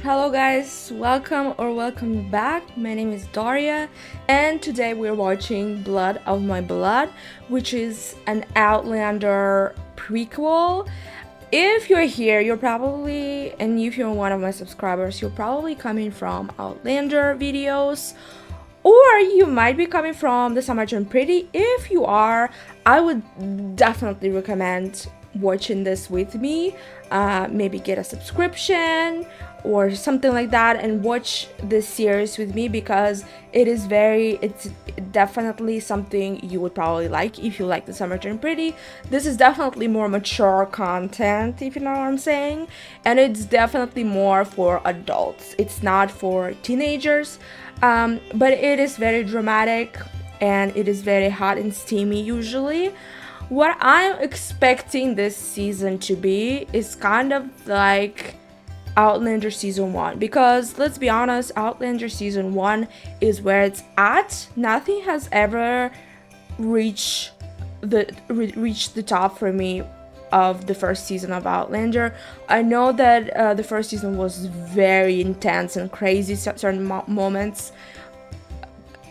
Hello guys, welcome back. My name is Daria and today we're watching Blood of My Blood, which is an Outlander prequel. If you're here, and if you're one of my subscribers, you're probably coming from Outlander videos, or you might be coming from The Summer Turned Pretty. If you are, I would definitely recommend watching this with me. Maybe get a subscription or something like that and watch this series with me, because it's definitely something you would probably like if you like The Summer Turned Pretty. This is definitely more mature content, if you know what I'm saying, and it's definitely more for adults. It's not for teenagers, but it is very dramatic and it is very hot and steamy usually. What I'm expecting this season to be is kind of like Outlander season 1, because let's be honest, Outlander season 1 is where it's at. Nothing has ever reached the top for me of the first season of Outlander. I know that the first season was very intense and crazy, certain moments.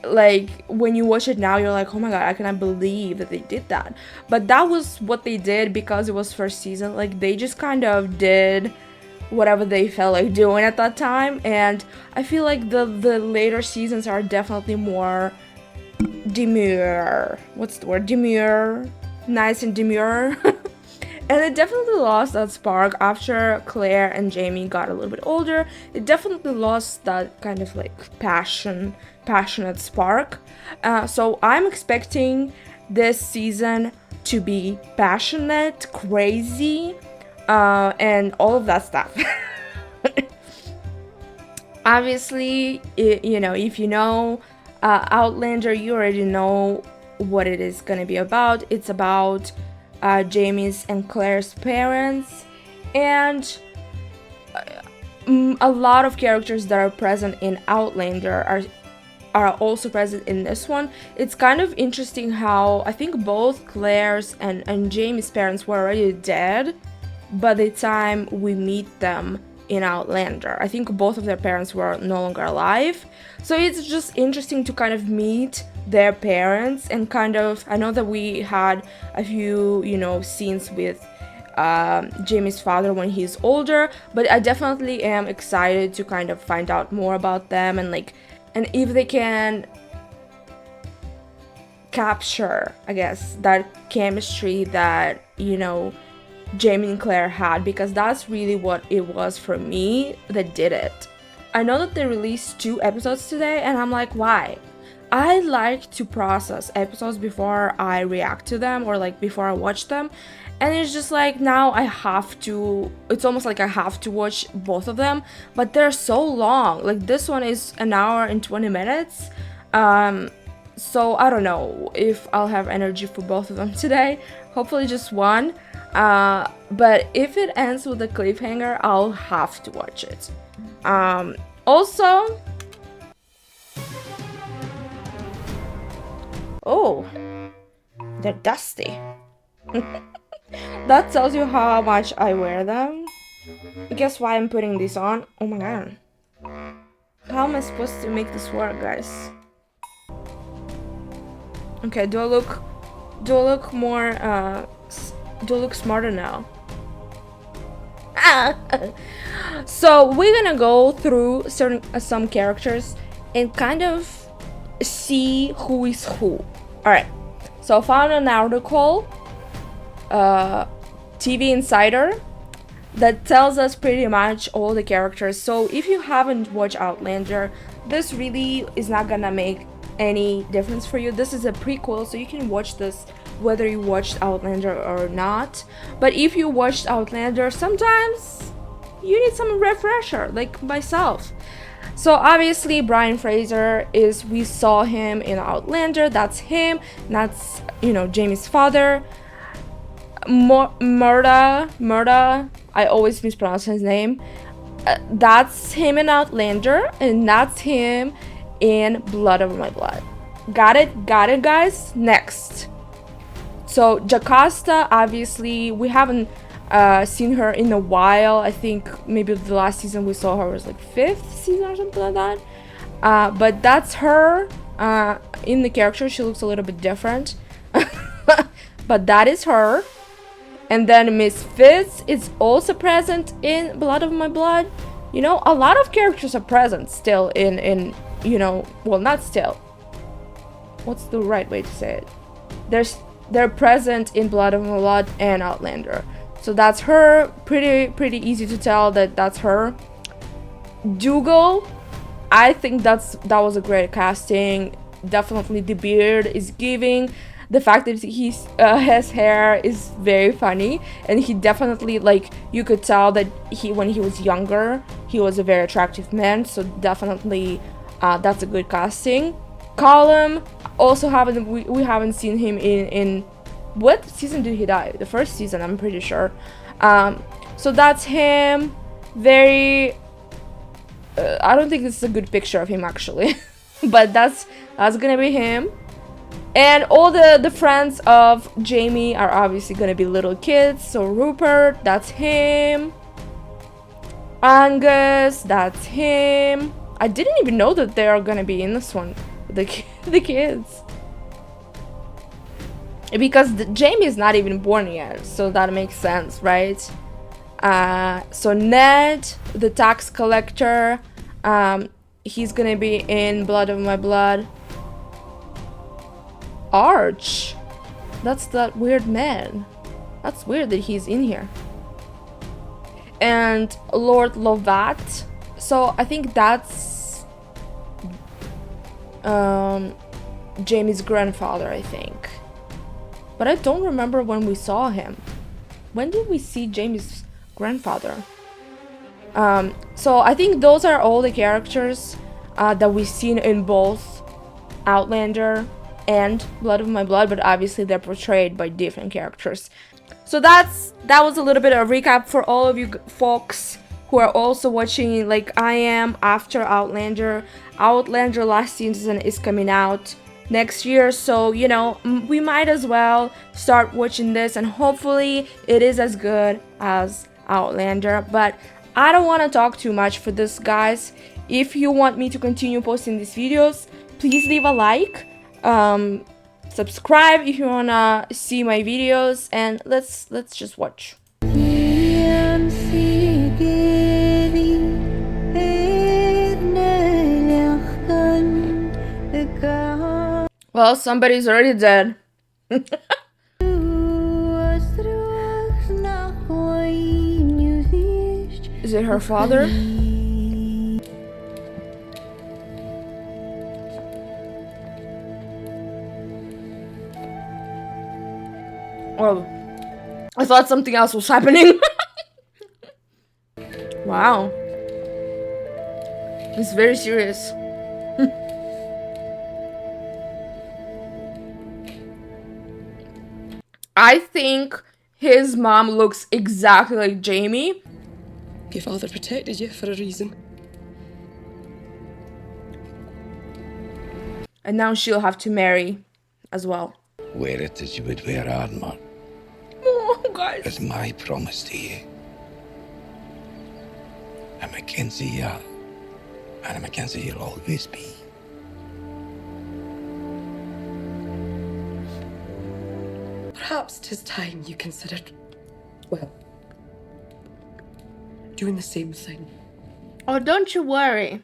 Like when you watch it now, you're like, oh my god, I cannot believe that they did that. But that was what they did because it was first season. Like they just kind of did whatever they felt like doing at that time, and I feel like the later seasons are definitely more demure. What's the word? Demure. Nice and demure. And it definitely lost that spark after Claire and Jamie got a little bit older. It definitely lost that kind of like passionate spark. So I'm expecting this season to be passionate, crazy, and all of that stuff. Obviously, if you know Outlander, you already know what it is gonna be about. It's about Jamie's and Claire's parents, and a lot of characters that are present in Outlander are also present in this one. It's kind of interesting how I think both Claire's and Jamie's parents were already dead by the time we meet them in Outlander. I think both of their parents were no longer alive. So it's just interesting to kind of meet their parents and kind of, I know that we had a few, scenes with Jamie's father when he's older, but I definitely am excited to kind of find out more about them and if they can capture, I guess, that chemistry that, Jamie and Claire had, because that's really what it was for me that did it. I know that they released 2 episodes today, and I'm like, why? I like to process episodes before I react to them or like before I watch them, and it's just like now it's almost like I have to watch both of them, but they're so long. Like this one is an hour and 20 minutes. So I don't know if I'll have energy for both of them today. Hopefully just one. But if it ends with a cliffhanger, I'll have to watch it. Also, oh, they're dusty. That tells you how much I wear them. Guess why I'm putting this on? Oh my god. How am I supposed to make this work, guys? Okay, do I look smarter now? So we're gonna go through some characters and kind of see who is who. Alright, so I found an article, TV Insider, that tells us pretty much all the characters. So if you haven't watched Outlander, this really is not gonna make any difference for you. This is a prequel, so you can watch this whether you watched Outlander or not. But if you watched Outlander, sometimes you need some refresher, like myself. So obviously Brian Fraser we saw him in Outlander. That's him. That's Jamie's father. Murda, I always mispronounce his name. That's him in Outlander, and that's him in Blood of My Blood. Got it, guys? Next. So Jocasta, obviously, we haven't seen her in a while. I think maybe the last season we saw her was like 5th season or something like that. But that's her. In the character, she looks a little bit different. But that is her. And then Miss Fitz is also present in Blood of My Blood. You know, a lot of characters are present still in you know, well, not still. What's the right way to say it? They're present in Blood of My Blood and Outlander. So that's her. Pretty easy to tell that that's her. Dougal, I think that was a great casting. Definitely the beard is giving. The fact that his hair is very funny, and he definitely, like, you could tell that when he was younger, he was a very attractive man. So definitely, that's a good casting. Colum, also we haven't seen him in what season did he die? The first season, I'm pretty sure. So that's him. Very. I don't think this is a good picture of him actually, but that's gonna be him. And all the friends of Jamie are obviously gonna be little kids. So Rupert, that's him. Angus, that's him. I didn't even know that they are gonna be in this one, the kids, because Jamie is not even born yet, so that makes sense, right? So Ned, the tax collector, he's gonna be in Blood of My Blood. Arch, that's that weird man. That's weird that he's in here. And Lord Lovat, so I think that's Jamie's grandfather, I think. But I don't remember when we saw him. When did we see Jamie's grandfather? So I think those are all the characters that we've seen in both Outlander and Blood of My Blood, but obviously they're portrayed by different characters. So that was a little bit of a recap for all of you folks who are also watching like I am after Outlander. Outlander last season is coming out next year, so you know, we might as well start watching this, and hopefully it is as good as Outlander. But I don't want to talk too much for this, guys. If you want me to continue posting these videos, please leave a like, subscribe if you wanna see my videos, and let's just watch. Well, somebody's already dead. Is it her father? Oh, I thought something else was happening. Wow. It's very serious. I think his mom looks exactly like Jamie. Your father protected you for a reason. And now she'll have to marry as well. Wear it as you would wear armor. Oh, guys. It's my promise to you. I'm Mackenzie, yeah. And Mackenzie you'll always be. Perhaps 'tis time you considered, well, doing the same thing. Oh, don't you worry.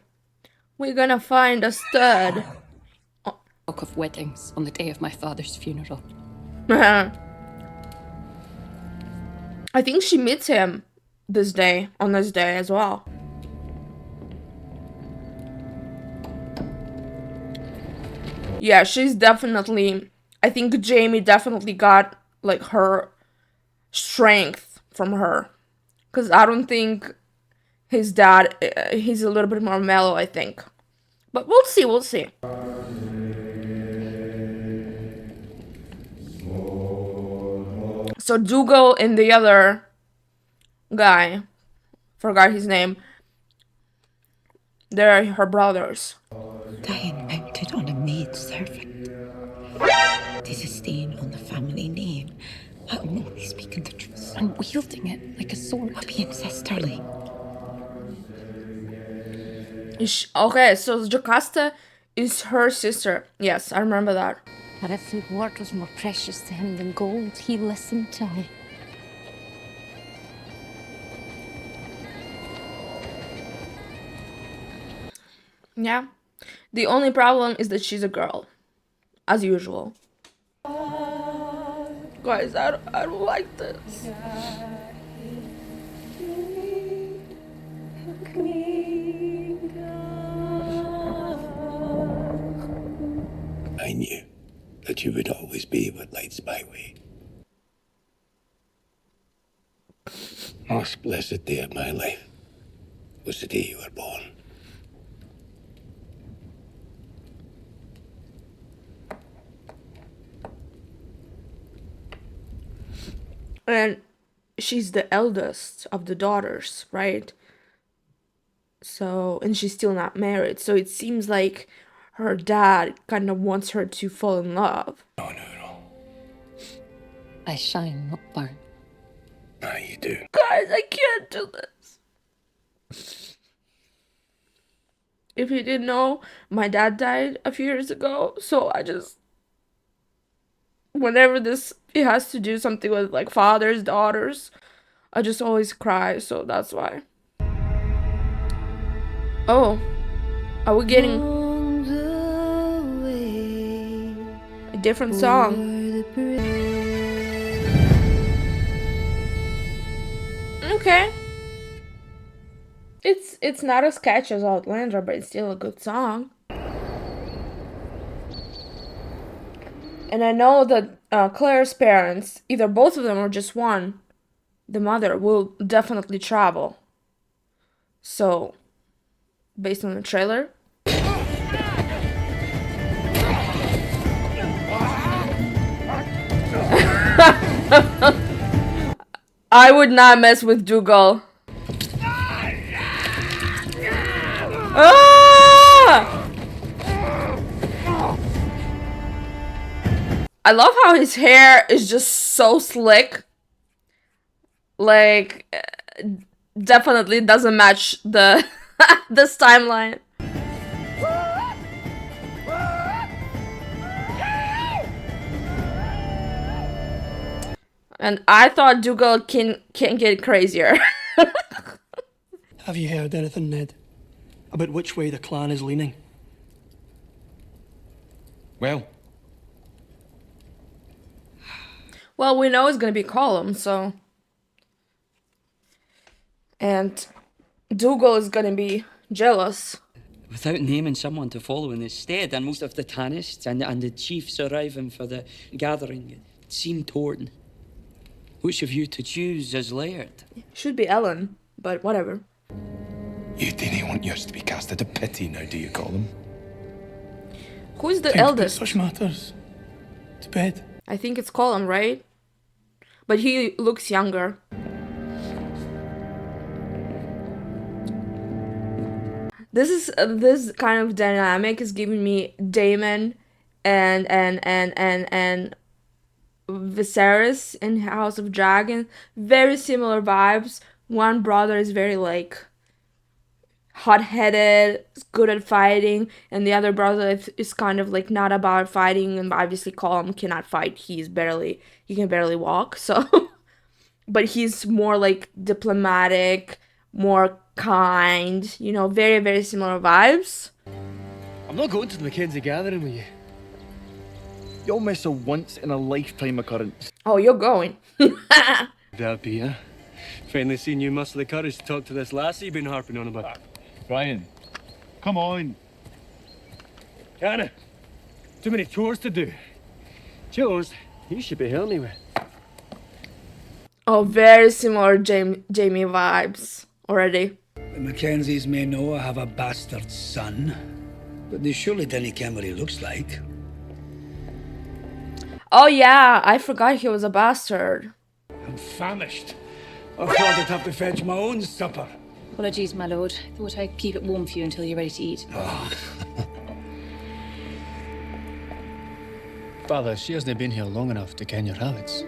We're gonna find a stud. Talk of weddings on the day of my father's funeral. I think she meets him on this day as well. Yeah, she's definitely, I think Jamie definitely got like her strength from her, because I don't think his dad, he's a little bit more mellow, I think. But we'll see. So Dougal and the other guy, forgot his name, they're her brothers. Dying mounted on a maid servant. This is staying on the family name. I'm only speaking the truth. and wielding it like a sword. Being sisterly. Okay, so Jocasta is her sister. Yes, I remember that. But if the word was more precious to him than gold, he listened to her. Yeah. The only problem is that she's a girl. As usual. Guys, I don't like this. I knew that you would always be what lights my way. Most blessed day of my life was the day you were born. And she's the eldest of the daughters, right? So, and she's still not married. So it seems like her dad kind of wants her to fall in love. No, no, no. I shine, not burn. Ah, you do. Guys, I can't do this. If you didn't know, my dad died a few years ago. So I just, whenever it has to do something with like fathers, daughters, I just always cry. So that's why. Oh, are we getting a different song? Okay. It's not as catchy as Outlander, but it's still a good song. And I know that Claire's parents, either both of them or just one, the mother, will definitely travel. So, based on the trailer. I would not mess with Dougal. Ah! I love how his hair is just so slick. Like, definitely doesn't match the this timeline. And I thought Dougal can get crazier. Have you heard anything, Ned, about which way the clan is leaning? Well, Well, we know it's gonna be Column, so. And Dougal is gonna be jealous. Without naming someone to follow in his stead, and most of the tannists and the chiefs arriving for the gathering, it seemed torn. Which of you to choose as laird? Should be Ellen, but whatever. you didn't want yours to be cast into pity now, do you, Colin? Who's the Time to put eldest? such matters to bed. I think it's Colin, right? But he looks younger. This kind of dynamic is giving me Daemon and Viserys in House of Dragon. Very similar vibes. One brother is very like hot-headed, good at fighting, and the other brother is kind of like not about fighting, and obviously Colm cannot fight. He can barely walk, so but he's more like diplomatic, more kind, very, very similar vibes. I'm not going to the Mackenzie gathering with you. You'll miss a once-in-a-lifetime occurrence. Oh, you're going. That'll be, huh? Finally seen you muster the courage to talk to this lassie you've been harping on about. Brian, come on. Canna. Too many chores to do. Chores you should be helping me with. Oh, very similar Jamie vibes already. The Mackenzies may know I have a bastard son, but they surely didn't care what he looks like. Oh yeah, I forgot he was a bastard. I'm famished. I thought I'd have to fetch my own supper. Apologies, my lord. Thought I'd keep it warm for you until you're ready to eat. Father, she hasn't been here long enough to ken your habits.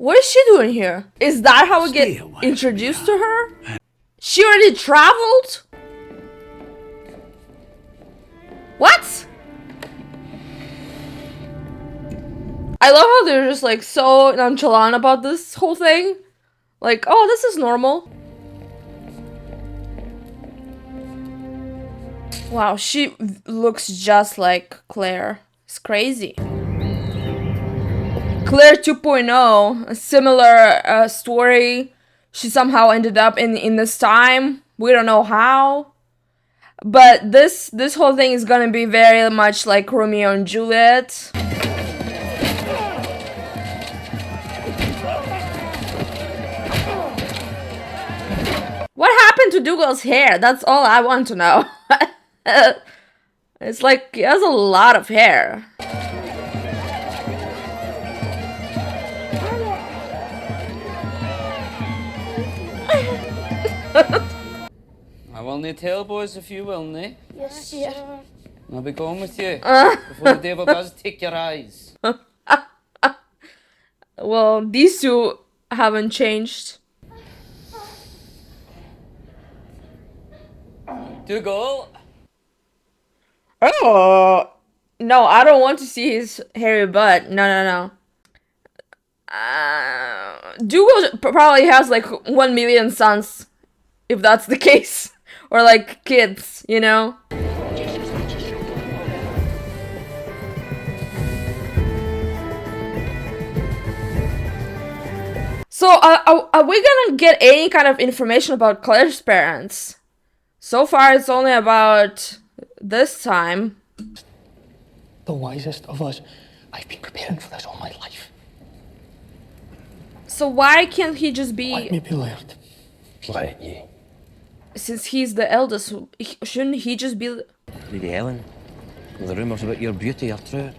What is she doing here? Is that how we Stay get away introduced to her? She already traveled? What? I love how they're just like so nonchalant about this whole thing. Like, oh, this is normal. Wow, she looks just like Claire. It's crazy. Claire 2.0, a similar story. She somehow ended up in this time. We don't know how. But this whole thing is gonna be very much like Romeo and Juliet. What happened to Dougal's hair? That's all I want to know. It's like he has a lot of hair. I will not tell, boys, if you will, ne? Yes, sir. I'll be going with you before the devil does take your eyes. Well, these two haven't changed. Dougal! Oh no, I don't want to see his hairy butt. No. Dougal probably has like 1 million sons, if that's the case, or like kids, you know. So, are we gonna get any kind of information about Claire's parents? So far, it's only about this time. The wisest of us. I've been preparing for this all my life. So why can't he just be... Let me be Laird. Let you. Since he's the eldest, shouldn't he just be... Lady Ellen, the rumours about your beauty are true.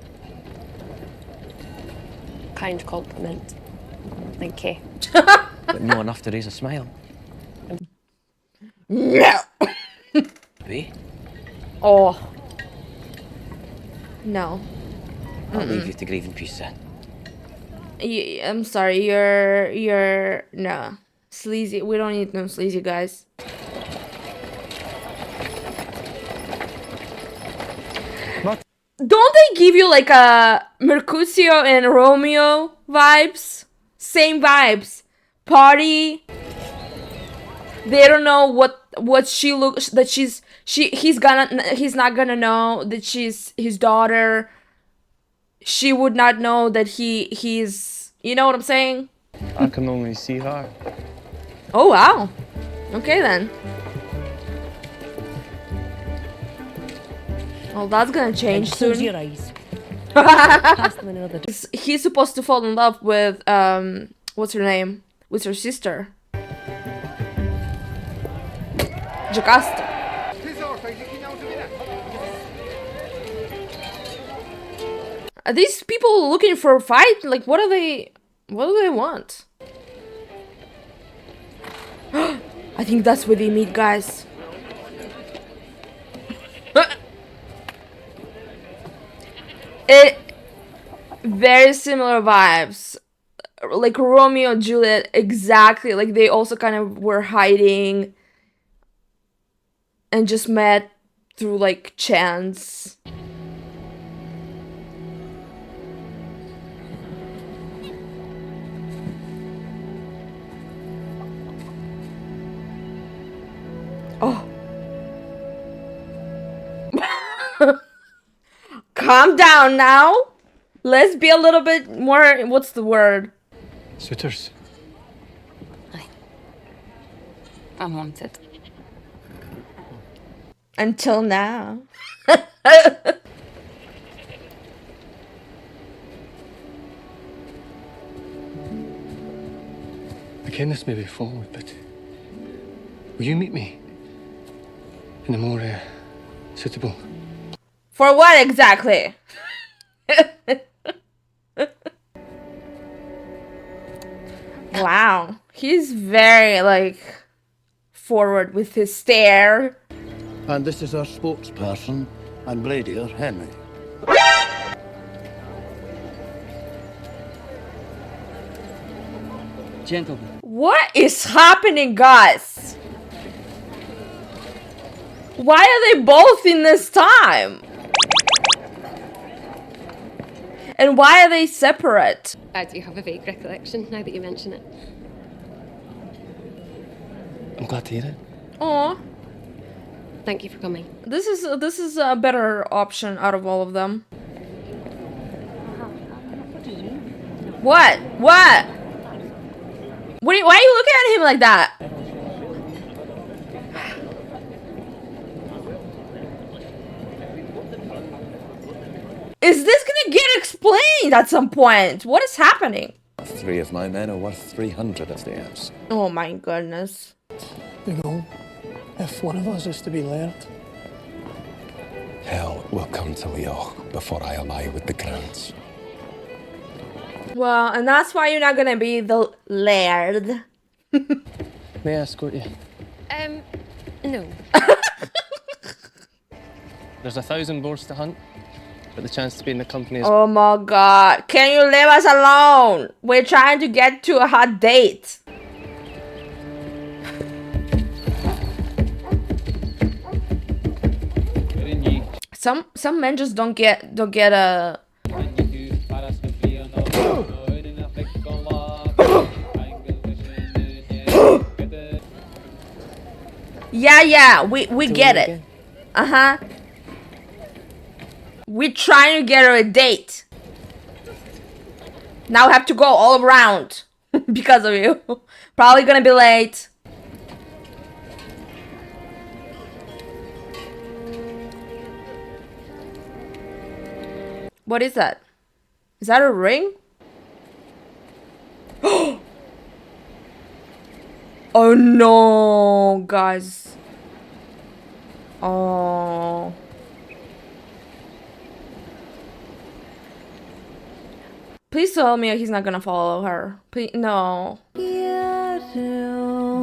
Kind compliment. Thank you. But no enough to raise a smile. No! We? Oh. No. I'll leave you to grieve in peace then. I'm sorry, you're... No. Sleazy. We don't need no sleazy guys. Don't they give you like a Mercutio and Romeo vibes? Same vibes. Party. They don't know what she looks, that he's not gonna know that she's his daughter. She would not know that he's, you know what I'm saying? I can only see her. Oh wow. Okay then. Well, that's gonna change soon. Close your eyes. Pass them another. He's supposed to fall in love with what's her name? With her sister. Jocasta. Are these people looking for a fight? Like, what do they want? I think that's where they meet, guys. Very similar vibes. Like Romeo and Juliet, exactly. Like they also kind of were hiding and just met through like chance. Oh. Calm down now. Let's be a little bit more, what's the word? Suitors. Aye. Unwanted. Until now. I ken this may be forward, but will you meet me in a more suitable? For what exactly? Wow, he's very like forward with his stare. And this is our spokesperson and Brigadier Henry. Gentlemen. What is happening, guys? Why are they both in this time? And why are they separate? I do have a vague recollection now that you mention it. I'm glad to hear it. Aw. Thank you for coming. This is a better option out of all of them. What? What? Why are you looking at him like that? Is this gonna get explained at some point? What is happening? 3 of my men are worth 300 of theirs. Oh my goodness. You know, if one of us is to be laird. Hell will come to Leoch before I ally with the Grants. Well, and that's why you're not gonna be the laird. May I escort you? No. There's 1,000 boars to hunt, but the chance to be in the company is... Oh my god. Can you leave us alone? We're trying to get to a hot date. Some men just don't get a... Yeah, we get it. Uh-huh. We're trying to get her a date. Now we have to go all around because of you. Probably gonna be late. What is that? Is that a ring? Oh no, guys. Oh. Please tell me he's not gonna follow her. Please, no.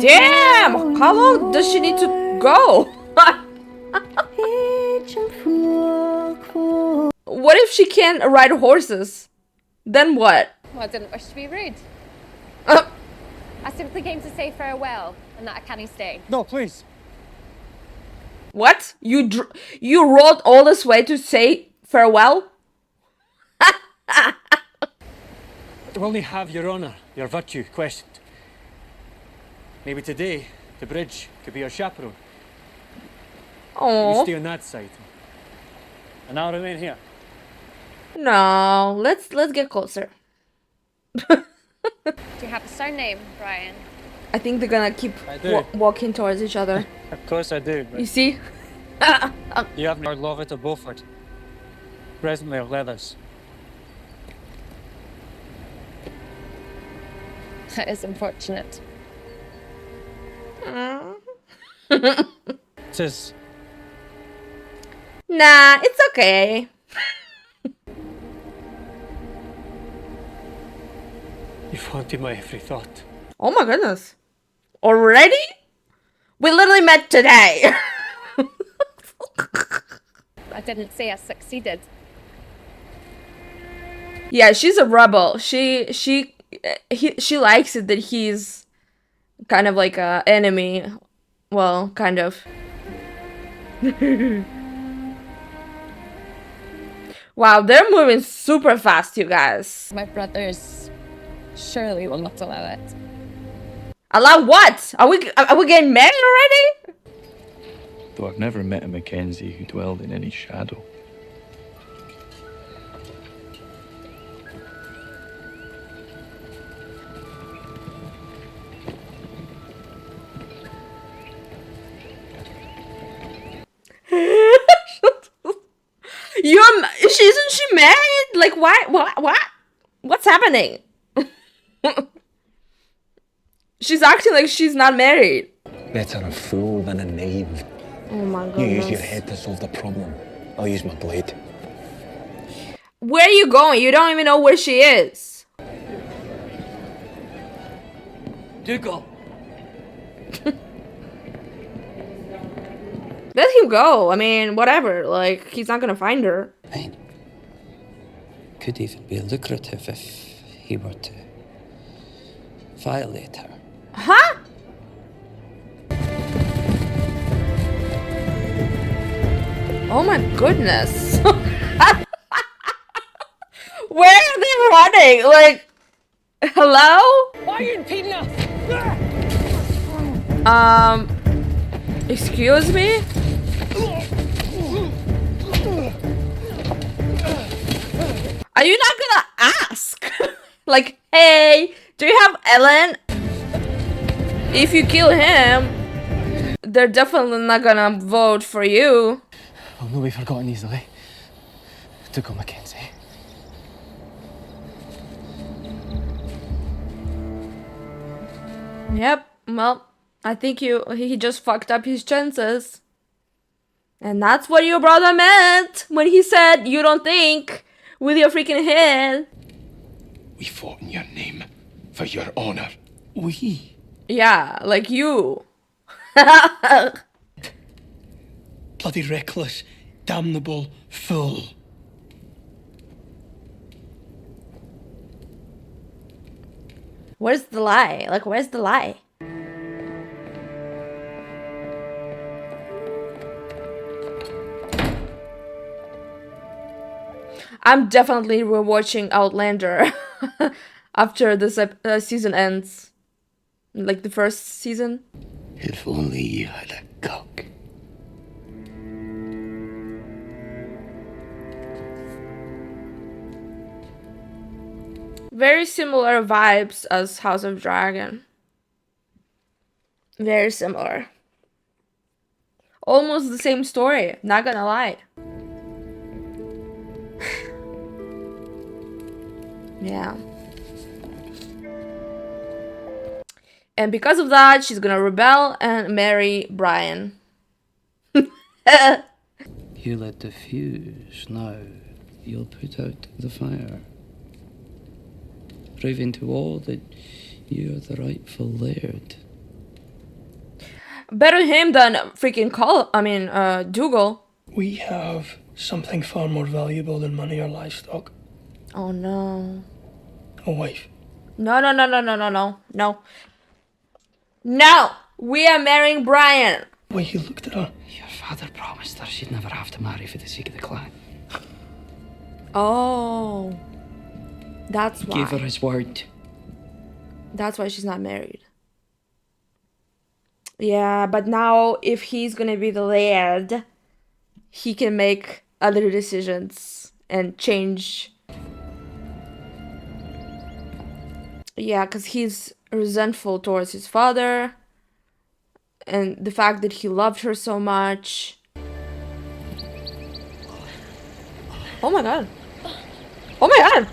Damn! How long does she need to go? What if she can't ride horses? Then what? Well, I didn't wish to be rude. I simply came to say farewell and that I can't stay. No, please. What? You rode all this way to say farewell? I will only have your honour, your virtue questioned. Maybe today, the bridge could be your chaperone. Oh. You stay on that side. And I'll remain here. No, let's get closer. Do you have a surname, Brian? I think they're gonna keep walking towards each other. Of course I do. You see? You have Lord Lovett of Beaufort. Presently of Leathers. That is unfortunate. Tis. Nah, it's okay. You've haunted my every thought. Oh my goodness. Already? We literally met today. I didn't say I succeeded. Yeah, she's a rebel. She likes it that he's kind of like a enemy. Well, kind of. Wow, they're moving super fast, you guys. My brothers surely will not allow it. Allow what? Are we getting married already? Though I've never met a Mackenzie who dwelled in any shadow. Isn't she married? Like, what? What's happening? She's acting like she's not married. Better a fool than a knave. Oh my You goodness. use your head to solve the problem. I'll use my blade. Where are you going? You don't even know where she is. Dougal. Let him go. I mean, whatever. Like, he's not gonna find her. Fine. Could even be lucrative if he were to violate her. Huh? Oh my goodness. Where are they running? Like, hello? Why are you impeding us? Excuse me? Are you not gonna ask? Like, hey, do you have Ellen? If you kill him, they're definitely not gonna vote for you. I'll not be forgotten easily. To go, Mackenzie. Yep, well, I think he just fucked up his chances. And that's what your brother meant when he said you don't think with your freaking head. We fought in your name, for your honor. We? Yeah, like you. Bloody reckless, damnable fool. Where's the lie? Like, where's the lie? I'm definitely rewatching Outlander after this season ends. Like the first season. If only you had a cock. Very similar vibes as House of Dragon. Very similar. Almost the same story, not gonna lie. Yeah. And because of that, she's gonna rebel and marry Brian. You lit the fuse, now you'll put out the fire. Proving to all that you're the rightful laird. Better him than freaking Dougal. We have something far more valuable than money or livestock. Oh no. A wife. No. No! We are marrying Brian! Why you looked at her? Your father promised her she'd never have to marry for the sake of the clan. Oh. That's why. Gave her his word. That's why she's not married. Yeah, but now if he's gonna be the laird, he can make other decisions and change. Yeah, because he's resentful towards his father and the fact that he loved her so much. Oh my god. Oh my god.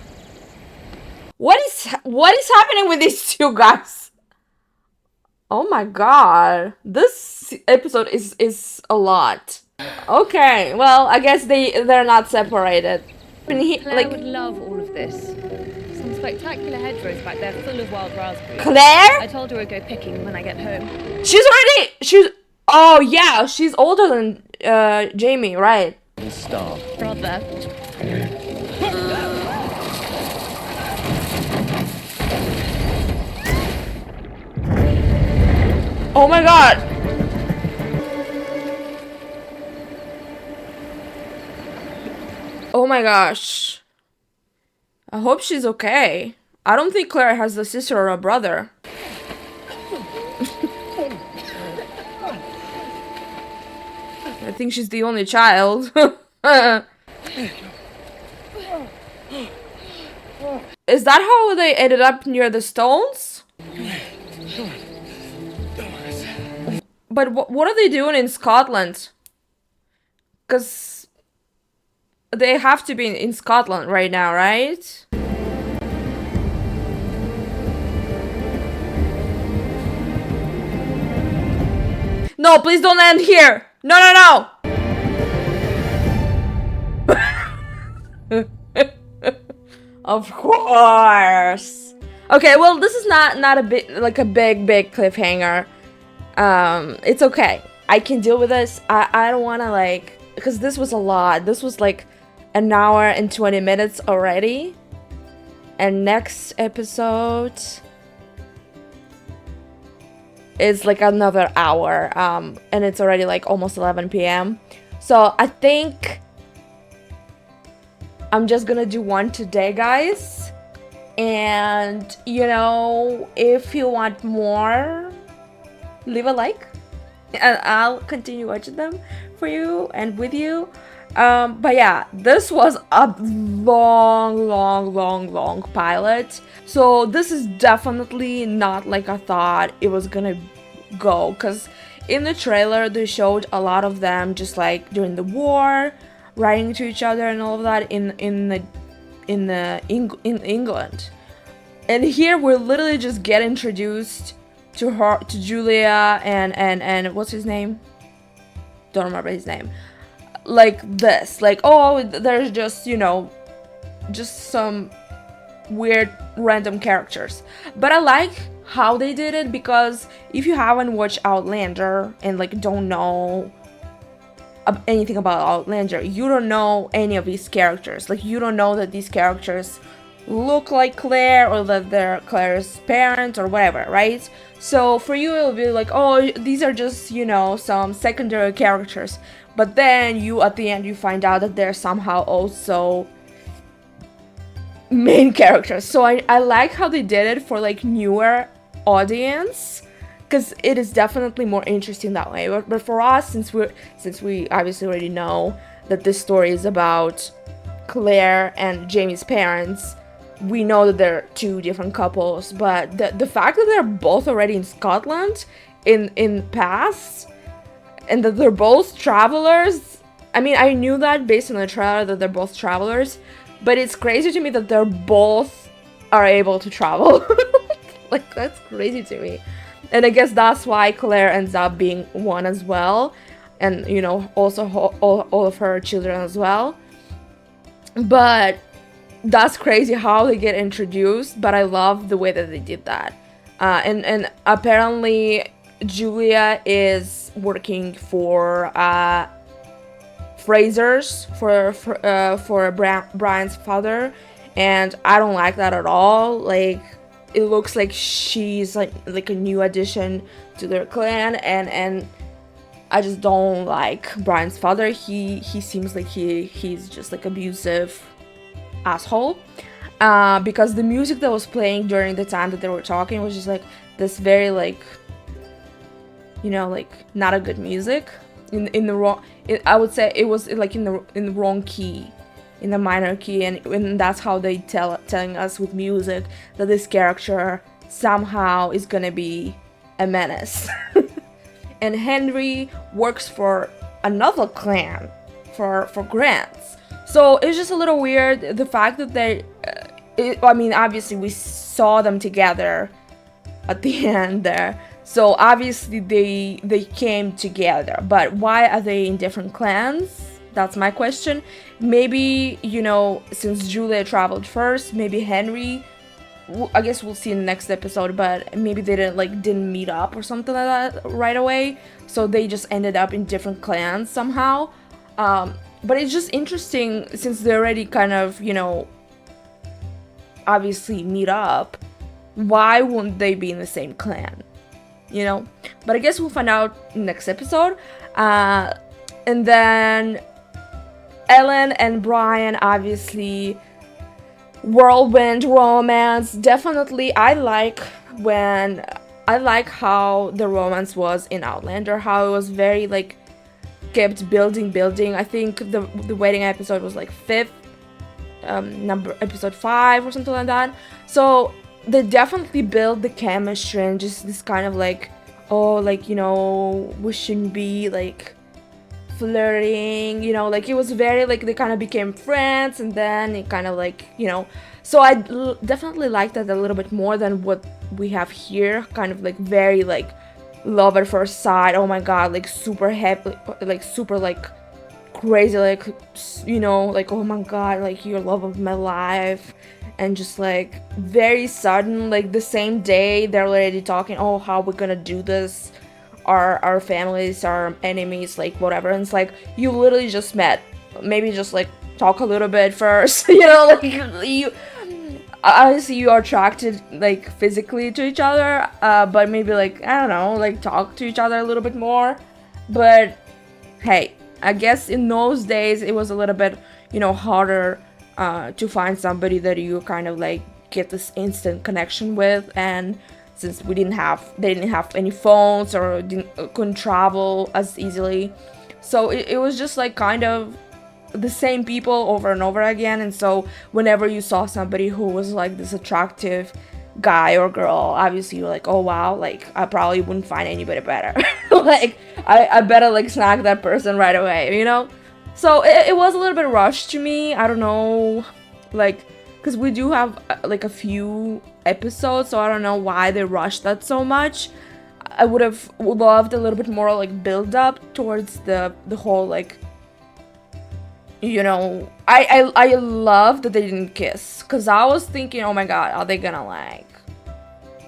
What is happening with these two guys? Oh my god. This episode is a lot. Okay, well, I guess they're not separated. Claire would love all of this. Some spectacular hedgerows back there full of wild raspberries. Claire? I told her I'd go picking when I get home. Oh yeah, she's older than Jamie, right? Stop. Brother. Oh my god. Oh my gosh. I hope she's okay. I don't think Claire has a sister or a brother. I think she's the only child. Is that how they ended up near the stones? But what are they doing in Scotland? Because they have to be in Scotland right now, right? No, please don't end here. No. Of course. Okay, well, this is not a big big cliffhanger. It's okay. I can deal with this. I don't want to because this was a lot. This was like an hour and 20 minutes already. And next episode, is like another hour, and it's already like almost 11 p.m. So I think I'm just gonna do one today, guys. And you know, if you want more, leave a like and I'll continue watching them for you and with you. But yeah, this was a long pilot. So this is definitely not like I thought it was gonna go, because in the trailer they showed a lot of them just like during the war, writing to each other and all of that in England. And here we're literally just get introduced to her, to Julia and what's his name? Don't remember his name. Like this, like, oh, there's just, you know, just some weird random characters. But I like how they did it, because if you haven't watched Outlander and like don't know anything about Outlander, you don't know any of these characters. Like, you don't know that these characters look like Claire, or that they're Claire's parents or whatever, right? So for you it'll be like, oh, these are just, you know, some secondary characters. But then you, at the end, you find out that they're somehow also main characters. So I like how they did it for like newer audience, because it is definitely more interesting that way. But for us, since we obviously already know that this story is about Claire and Jamie's parents, we know that they're two different couples. But the fact that they're both already in Scotland in past, and that they're both travelers. I mean, I knew that based on the trailer that they're both travelers, but it's crazy to me that they're both are able to travel. Like, that's crazy to me. And I guess that's why Claire ends up being one as well, and, you know, also all of her children as well. But that's crazy how they get introduced, but I love the way that they did that. And apparently Julia is working for Fraser's, for Brian's father, and I don't like that at all. Like, it looks like she's like a new addition to their clan, and I just don't like Brian's father. He seems like he's just like abusive asshole, because the music that was playing during the time that they were talking was just like this very, like, you know, like, not a good music, in the wrong, I would say it was like in the wrong key, in the minor key, and that's how they telling us with music that this character somehow is gonna be a menace. And Henry works for another clan, for Grants. So it's just a little weird, the fact that they, I mean, obviously we saw them together at the end there. So obviously they came together, but why are they in different clans? That's my question. Maybe, you know, since Julia traveled first, maybe Henry, I guess we'll see in the next episode, but maybe they didn't meet up or something like that right away. So they just ended up in different clans somehow. But it's just interesting, since they already kind of, you know, obviously meet up, why wouldn't they be in the same clan? You know? But I guess we'll find out next episode. And then Ellen and Brian, obviously, whirlwind romance. Definitely, I like how the romance was in Outlander, how it was very, like, kept building. I think the wedding episode was like episode 5 or something like that. So they definitely build the chemistry, and just this kind of like, oh, like, you know, we shouldn't be like flirting, you know, like, it was very like they kind of became friends, and then it kind of like, you know, so I definitely like that a little bit more than what we have here, kind of like very like love at first sight, oh my god, like super happy, like super like crazy, like, you know, like, oh my god, like, your love of my life, and just like very sudden, like the same day they're already talking, oh, how we're gonna do this, our families, our enemies, like whatever, and it's like you literally just met, maybe just like talk a little bit first, you know, like you, obviously you are attracted like physically to each other, but maybe like, I don't know, like talk to each other a little bit more. But hey, I guess in those days it was a little bit, harder to find somebody that you kind of like get this instant connection with. And since they didn't have any phones, or couldn't travel as easily, so it was just like kind of the same people over and over again. And so whenever you saw somebody who was like this attractive guy or girl, obviously you're like, oh wow, like I probably wouldn't find anybody better. Like I better like snag that person right away, so it was a little bit rushed to me. I don't know, like, because we do have like a few episodes, so I don't know why they rushed that so much. I would have loved a little bit more like build up towards the whole like, I love that they didn't kiss, because I was thinking, oh my god, are they gonna like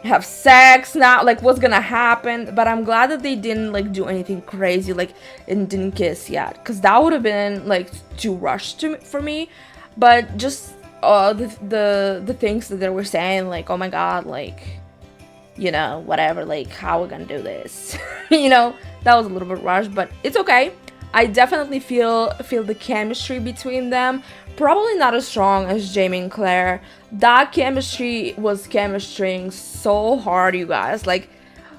have sex now, like what's gonna happen? But I'm glad that they didn't like do anything crazy, like, and didn't kiss yet, because that would have been like too rushed for me. But just the things that they were saying, like, oh my god, like, whatever, like, how we're gonna do this. That was a little bit rushed, but it's okay. I definitely feel the chemistry between them. Probably not as strong as Jamie and Claire. That chemistry was chemistrying so hard, you guys. Like,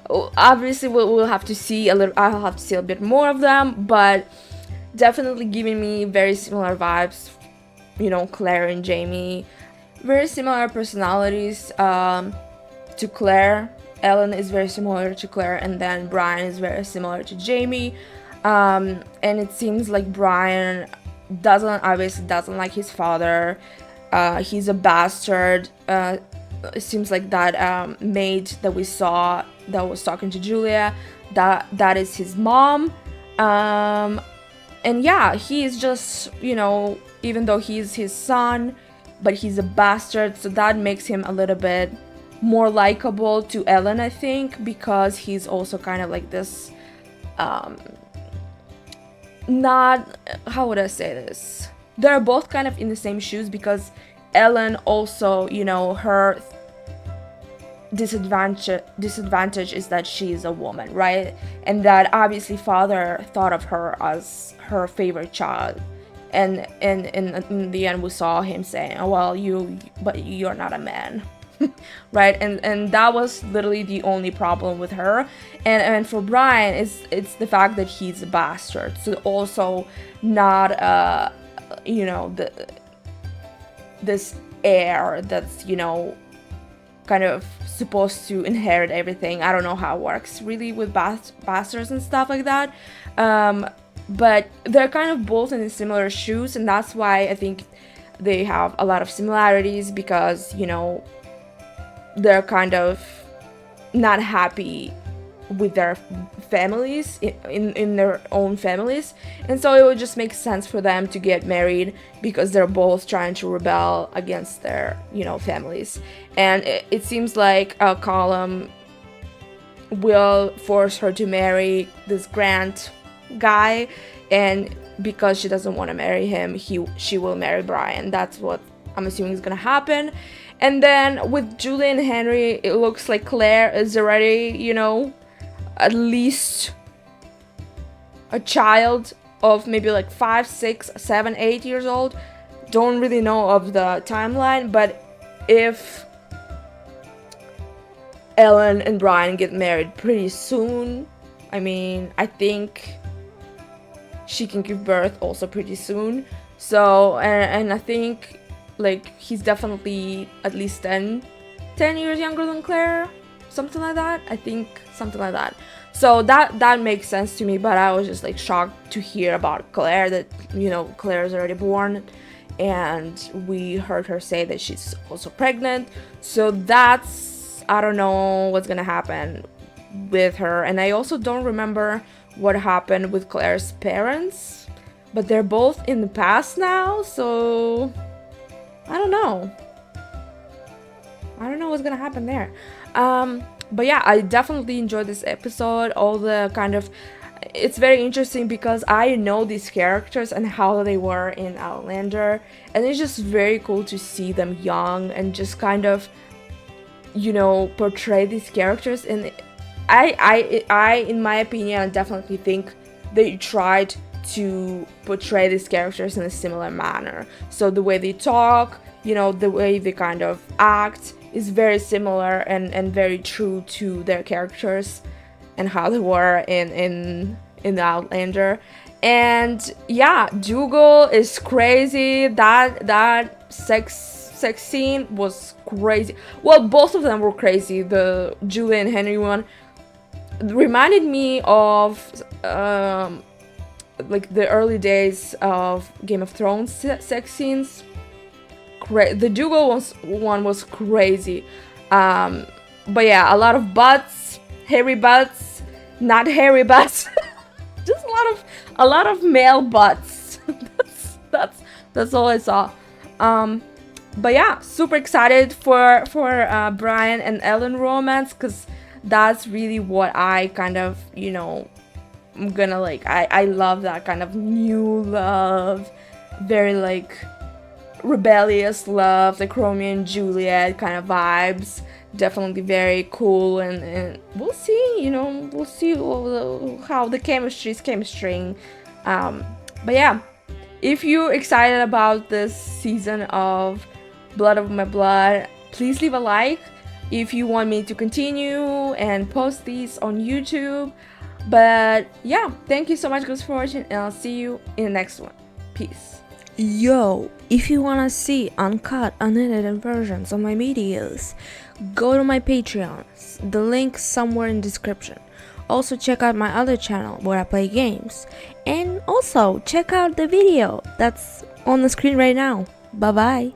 obviously we'll have to see a little. I'll have to see a bit more of them, but definitely giving me very similar vibes. Claire and Jamie, very similar personalities to Claire. Ellen is very similar to Claire, and then Brian is very similar to Jamie. And it seems like Brian obviously doesn't like his father. He's a bastard. It seems like that maid that we saw that was talking to Julia, that is his mom. And yeah, he's just, even though he's his son, but he's a bastard, so that makes him a little bit more likable to Ellen, I think, because he's also kind of like this, not, how would I say this? They're both kind of in the same shoes, because Ellen also, her disadvantage is that she's a woman, right? And that obviously father thought of her as her favorite child. And in the end we saw him saying, oh well, but you're not a man. Right? And that was literally the only problem with her. And for Brian, it's the fact that he's a bastard, so also not this heir that's kind of supposed to inherit everything. I don't know how it works really with bastards and stuff like that, but they're kind of both in similar shoes, and that's why I think they have a lot of similarities, because they're kind of not happy with their families, in their own families, and so it would just make sense for them to get married, because they're both trying to rebel against their families. And it seems like Colum will force her to marry this Grant guy, and because she doesn't want to marry him, she will marry Brian. That's what I'm assuming is gonna happen. And then with Julie and Henry, it looks like Claire is already, at least a child of maybe like 5, 6, 7, 8 years old. Don't really know of the timeline, but if Ellen and Brian get married pretty soon, I mean, I think she can give birth also pretty soon. So, and I think like he's definitely at least 10 years younger than Claire, something like that. I think something like that. So that makes sense to me, but I was just like shocked to hear about Claire, that Claire is already born, and we heard her say that she's also pregnant. So that's, I don't know what's gonna happen with her. And I also don't remember what happened with Claire's parents, but they're both in the past now, so I don't know what's gonna happen there. But yeah, I definitely enjoyed this episode. All the kind of it's very interesting because I know these characters and how they were in Outlander, and it's just very cool to see them young and just kind of, you know, portray these characters. And I in my opinion, definitely think they tried to portray these characters in a similar manner. So the way they talk, you know, the way they kind of act is very similar and very true to their characters and how they were in the Outlander. And yeah, Dougal is crazy. That sex scene was crazy. Well, both of them were crazy. The Julie and Henry one reminded me of like the early days of Game of Thrones sex scenes. The Dougal one was crazy. But yeah, a lot of butts, hairy butts, not hairy butts. Just a lot of male butts. that's all I saw. But yeah, super excited for Brian and Ellen romance, because that's really what I kind of, you know, I'm gonna like. I love that kind of new love, very like rebellious love, like Romeo and Juliet kind of vibes. Definitely very cool, and we'll see, you know, we'll see how the chemistry is chemistrying. But yeah, if you're excited about this season of Blood of My Blood, please leave a like if you want me to continue and post these on YouTube. But yeah, thank you so much guys for watching, and I'll see you in the next one. Peace. Yo, if you wanna see uncut, unedited versions of my videos, go to my Patreon. The link's somewhere in the description. Also check out my other channel where I play games. And also check out the video that's on the screen right now. Bye bye.